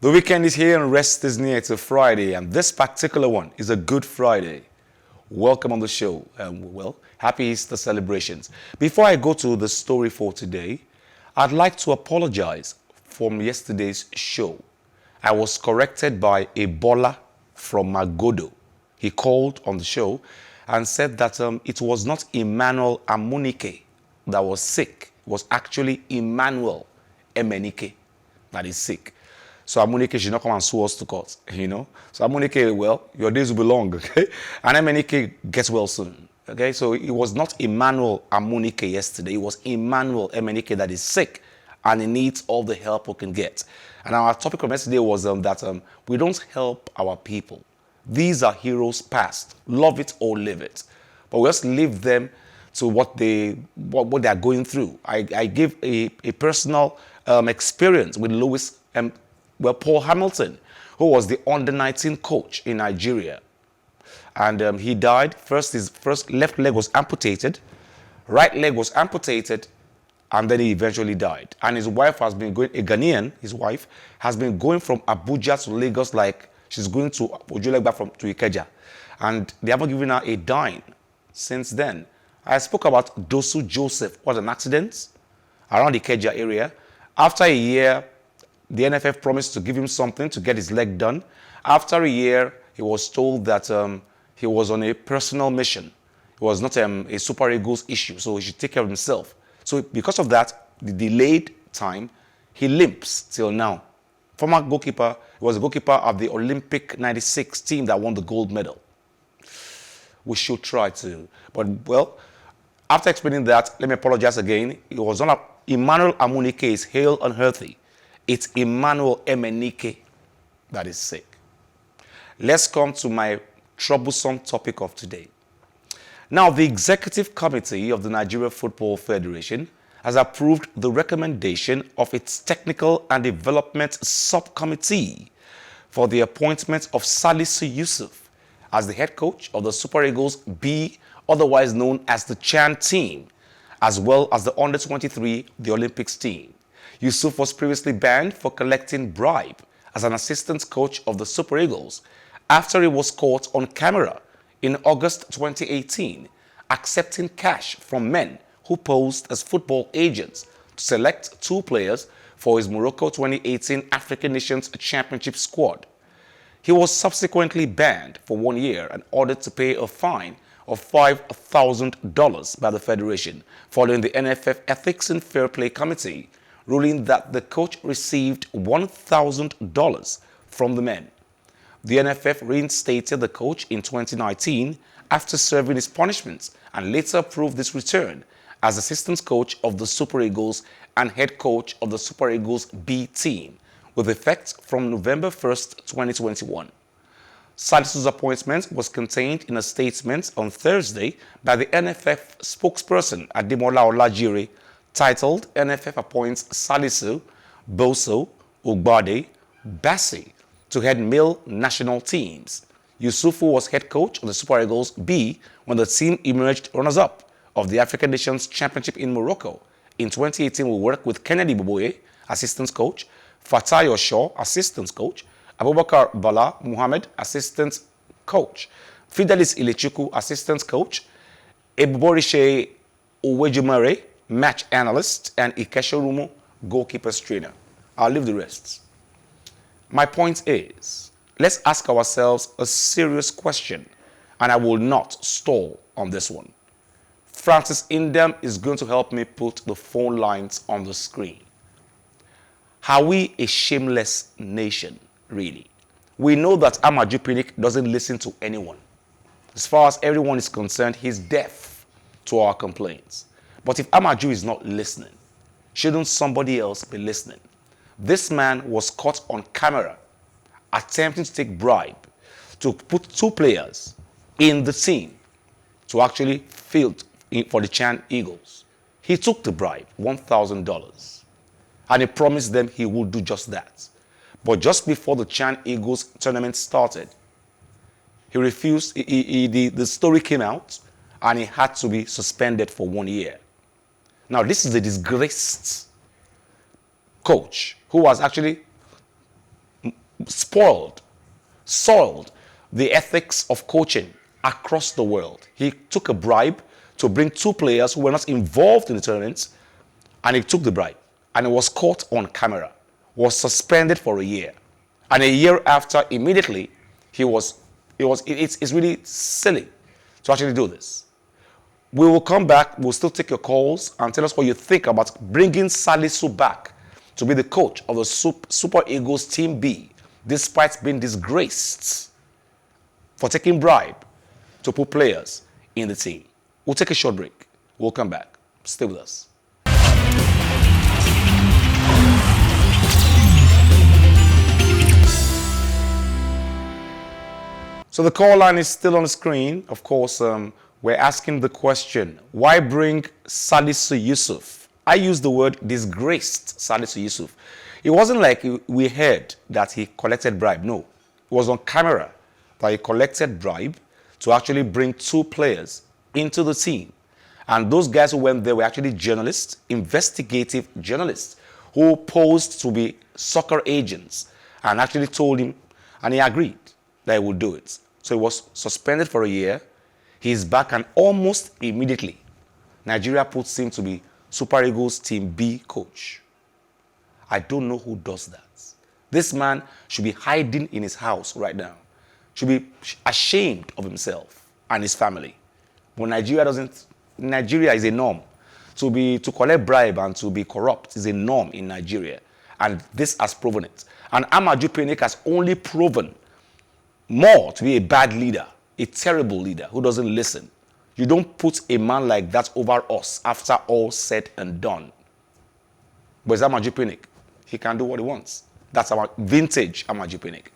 The weekend is here and rest is near. It's a Friday, and this particular one is a Good Friday. Welcome on the show. Happy Easter celebrations. Before I go to the story for today, I'd like to apologize from yesterday's show. I was corrected by Ebola from Magodo. He called on the show and said that it was not Emmanuel Amunike that was sick. It was actually Emmanuel Emenike that is sick. So Amunike should not come and sue us to court, So Amunike, well, your days will be long, okay? And Emenike gets well soon, okay? So it was not Emmanuel Amunike yesterday. It was Emmanuel Emenike that is sick and he needs all the help we can get. And our topic from yesterday was that we don't help our people. These are heroes past. Love it or leave it. But we just leave them to what they are going through. I give a personal experience with Paul Hamilton, who was the under-19 coach in Nigeria. And he died. His first left leg was amputated, right leg was amputated, and then he eventually died. And his wife has been going, a Ghanaian, his wife, has been going from Abuja to Lagos like she's going to Ojulegba to Ikeja. And they haven't given her a dime since then. I spoke about Dosu Joseph, was an accident around the Ikeja area. After a year, the NFF promised to give him something to get his leg done. After a year, he was told that he was on a personal mission. It was not a Super Eagles issue, so he should take care of himself. So because of that, the delayed time, he limps till now. Former goalkeeper, he was a goalkeeper of the Olympic 96 team that won the gold medal. We should try to. But, well, after explaining that, let me apologize again. It was not Emmanuel Amunike is hale and healthy. It's Emmanuel Emenike that is sick. Let's come to my troublesome topic of today. Now, the Executive Committee of the Nigeria Football Federation has approved the recommendation of its Technical and Development Subcommittee for the appointment of Salisu Yusuff as the head coach of the Super Eagles B, otherwise known as the Chan team, as well as the Under-23, the Olympics team. Yusuff was previously banned for collecting bribe as an assistant coach of the Super Eagles after he was caught on camera in August 2018 accepting cash from men who posed as football agents to select 2 players for his Morocco 2018 African Nations Championship squad. He was subsequently banned for 1 year and ordered to pay a fine of $5,000 by the Federation following the NFF Ethics and Fair Play Committee ruling that the coach received $1,000 from the men. The NFF reinstated the coach in 2019 after serving his punishment and later approved his return as assistant coach of the Super Eagles and head coach of the Super Eagles B team with effect from November 1st, 2021. Salisu's appointment was contained in a statement on Thursday by the NFF spokesperson Ademola Olajire titled NFF Appoints Salisu, Boso, Ugbade, Bassi to head male national teams. Yusuff was head coach of the Super Eagles B when the team emerged runners-up of the African Nations Championship in Morocco. In 2018, we worked with Kennedy Boboye, assistant coach, Fatai Osho, assistant coach, Abubakar Bala Muhammad, assistant coach, Fidelis Ilechuku, assistant coach, Ebuborishe Uwejumare, match analyst, and Ikeshorumu, goalkeepers trainer. I'll leave the rest. My point is, let's ask ourselves a serious question, and I will not stall on this one. Francis Indem is going to help me put the phone lines on the screen. Are we a shameless nation, really? We know that Amaju Pinnick doesn't listen to anyone. As far as everyone is concerned, he's deaf to our complaints. But if Amaju is not listening, shouldn't somebody else be listening? This man was caught on camera attempting to take bribe to put 2 players in the team to actually field for the Chan Eagles. He took the bribe, $1,000, and he promised them he would do just that. But just before the Chan Eagles tournament started, he refused, the story came out, and he had to be suspended for 1 year. Now, this is a disgraced coach who was actually spoiled, soiled the ethics of coaching across the world. He took a bribe to bring two players who were not involved in the tournament, and he took the bribe, and it was caught on camera, was suspended for a year. And a year after, immediately, it's really silly to actually do this. We will come back, we'll still take your calls and tell us what you think about bringing Salisu back to be the coach of the Super Eagles Team B, despite being disgraced for taking bribe to put players in the team. We'll take a short break. We'll come back. Stay with us. So the call line is still on the screen. Of course, we're asking the question, why bring Salisu Yusuff? I use the word disgraced Salisu Yusuff. It wasn't like we heard that he collected bribe. No, it was on camera that he collected bribe to actually bring two players into the team. And those guys who went there were actually journalists, investigative journalists, who posed to be soccer agents and actually told him, and he agreed that he would do it. So he was suspended for a year. He's back, and almost immediately, Nigeria puts him to be Super Eagles Team B coach. I don't know who does that. This man should be hiding in his house right now. Should be ashamed of himself and his family. But Nigeria is a norm. To collect bribe and to be corrupt is a norm in Nigeria. And this has proven it. And Amaju Pinnick has only proven more to be a bad leader, a terrible leader who doesn't listen. You don't put a man like that over us after all said and done. But it's Amaju Pinnick. He can do what he wants. That's our vintage Amaju Pinnick.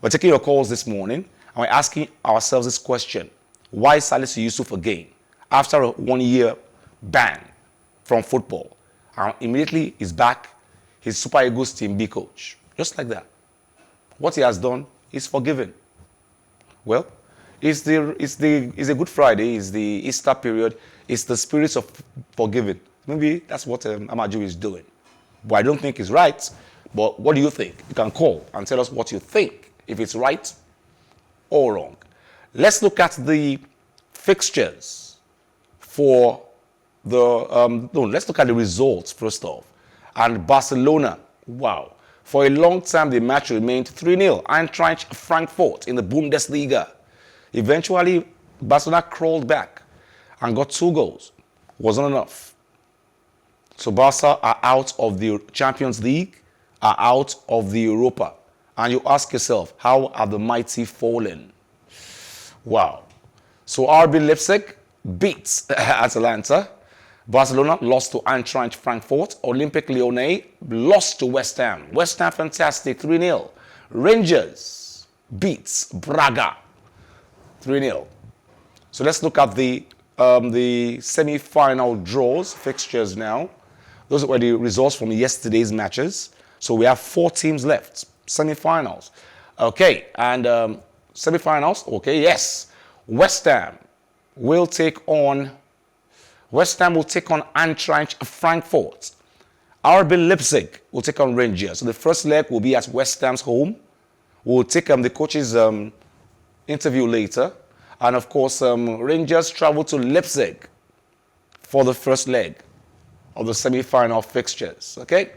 We're taking your calls this morning, and we're asking ourselves this question. Why Salisu Yusuff again? After a 1 year ban from football, and immediately he's back, he's Super Eagles Team B coach. Just like that. What he has done is forgiven. Well, it's a Good Friday, it's the Easter period, it's the spirit of forgiving. Maybe that's what Amaju is doing. But I don't think it's right. But what do you think? You can call and tell us what you think, if it's right or wrong. Let's look at the fixtures for let's look at the results first off. And Barcelona, wow. For a long time, the match remained 3-0. Eintracht Frankfurt in the Bundesliga. Eventually, Barcelona crawled back and got 2 goals. Wasn't enough. So Barca are out of the Champions League, are out of the Europa. And you ask yourself, how are the mighty fallen? Wow. So RB Leipzig beats Atalanta. Barcelona lost to Eintracht Frankfurt. Olympique Lyonnais lost to West Ham. West Ham fantastic, 3-0. Rangers beats Braga, 3-0. So let's look at the semi-final draws, fixtures now. Those were the results from yesterday's matches. So we have 4 teams left, semi-finals. Okay, and semi-finals, okay, yes. West Ham will take on Eintracht Frankfurt. RB Leipzig will take on Rangers. So the first leg will be at West Ham's home. We'll take the coach's interview later. And of course, Rangers travel to Leipzig for the first leg of the semi-final fixtures. Okay?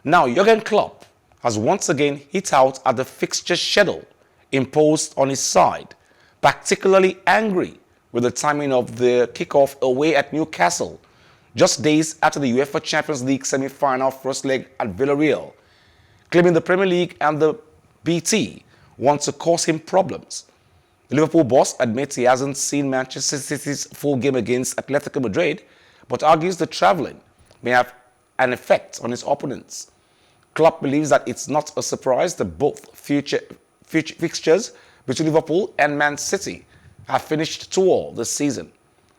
Now, Jurgen Klopp has once again hit out at the fixture schedule imposed on his side, particularly angry with the timing of the kickoff away at Newcastle, just days after the UEFA Champions League semi-final first leg at Villarreal, claiming the Premier League and the BT want to cause him problems. The Liverpool boss admits he hasn't seen Manchester City's full game against Atletico Madrid, but argues the travelling may have an effect on his opponents. Klopp believes that it's not a surprise that both future fixtures between Liverpool and Man City have finished 2-2 this season.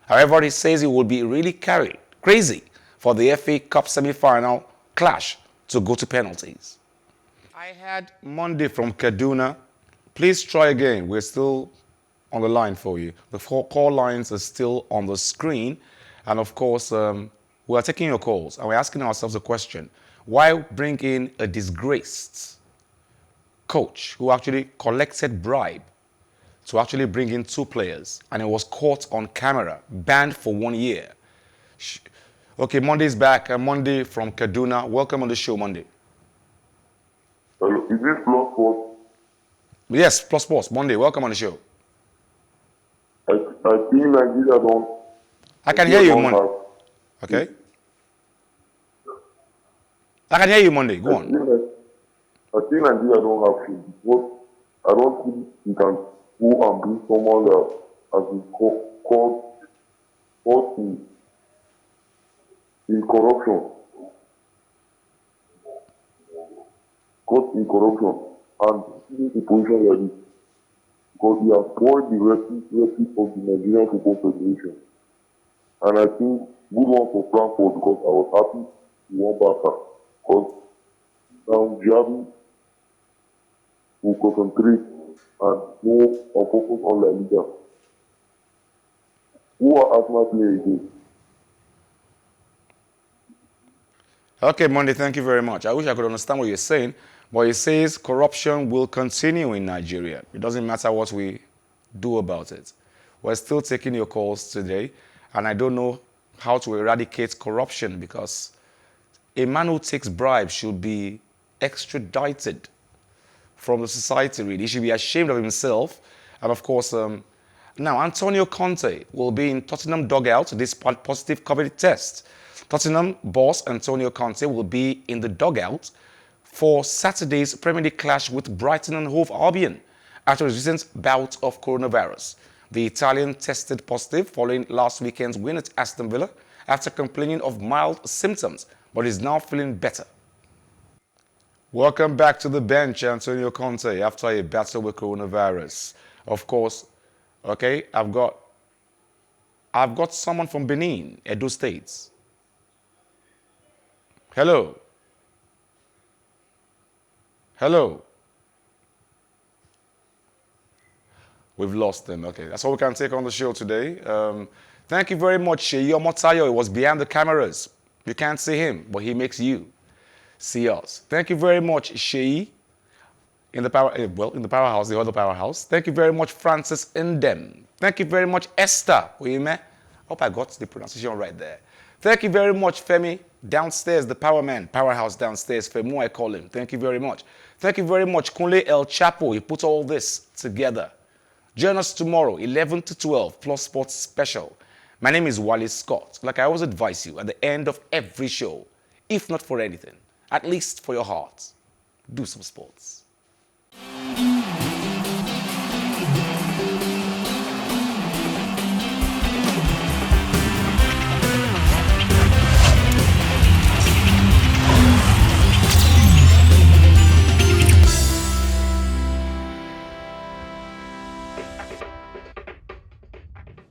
However, he says it would be really crazy for the FA Cup semi-final clash to go to penalties. I had Monday from Kaduna. Please try again. We're still on the line for you. The 4 call lines are still on the screen. And of course, we are taking your calls and we're asking ourselves a question. Why bring in a disgraced coach who actually collected bribe to actually bring in 2 players, and it was caught on camera, banned for 1 year. Okay, Monday's back. Monday from Kaduna. Welcome on the show, Monday. Is this Plus Sports? Yes, Plus Sports. Monday, welcome on the show. I think Nigeria don't. I can hear you, Monday. Okay. I can hear you, Monday. Go on. I think Nigeria don't have to. Because I don't think you can go and bring someone that has been caught in corruption. Caught in corruption. And in a position like this. Because he has spoiled the recipe of the Nigerian Football Federation. And I think good one for Frankfurt because I was happy he won Barca. Because now Javi will concentrate and go and focus on La Liga. Who are Arsenal players again? Okay, Monday, thank you very much. I wish I could understand what you're saying, but it says corruption will continue in Nigeria. It doesn't matter what we do about it. We're still taking your calls today, and I don't know how to eradicate corruption because a man who takes bribes should be extradited from the society, really. He should be ashamed of himself. And of course, now Antonio Conte will be in Tottenham dugout despite positive COVID test. Tottenham boss Antonio Conte will be in the dugout for Saturday's Premier League clash with Brighton and Hove Albion after his recent bout of coronavirus. The Italian tested positive following last weekend's win at Aston Villa after complaining of mild symptoms, but is now feeling better. Welcome back to the bench, Antonio Conte, after a battle with coronavirus. Of course, okay, I've got someone from Benin, Edo State. Hello. Hello. We've lost them. Okay, that's all we can take on the show today. Thank you very much, Sheyi Omotayo. He was behind the cameras. You can't see him, but he makes you see us. Thank you very much, Sheyi, in the powerhouse, the other powerhouse. Thank you very much, Francis Indem. Thank you very much, Esther. Hope I got the pronunciation right there. Thank you very much, Femi, downstairs, the power man, powerhouse downstairs, Femu, I call him. Thank you very much. Thank you very much, Kunle El Chapo. He put all this together. Join us tomorrow, 11 to 12, Plus Sports Special. My name is Wally Scott. Like I always advise you at the end of every show, if not for anything, at least for your heart, do some sports.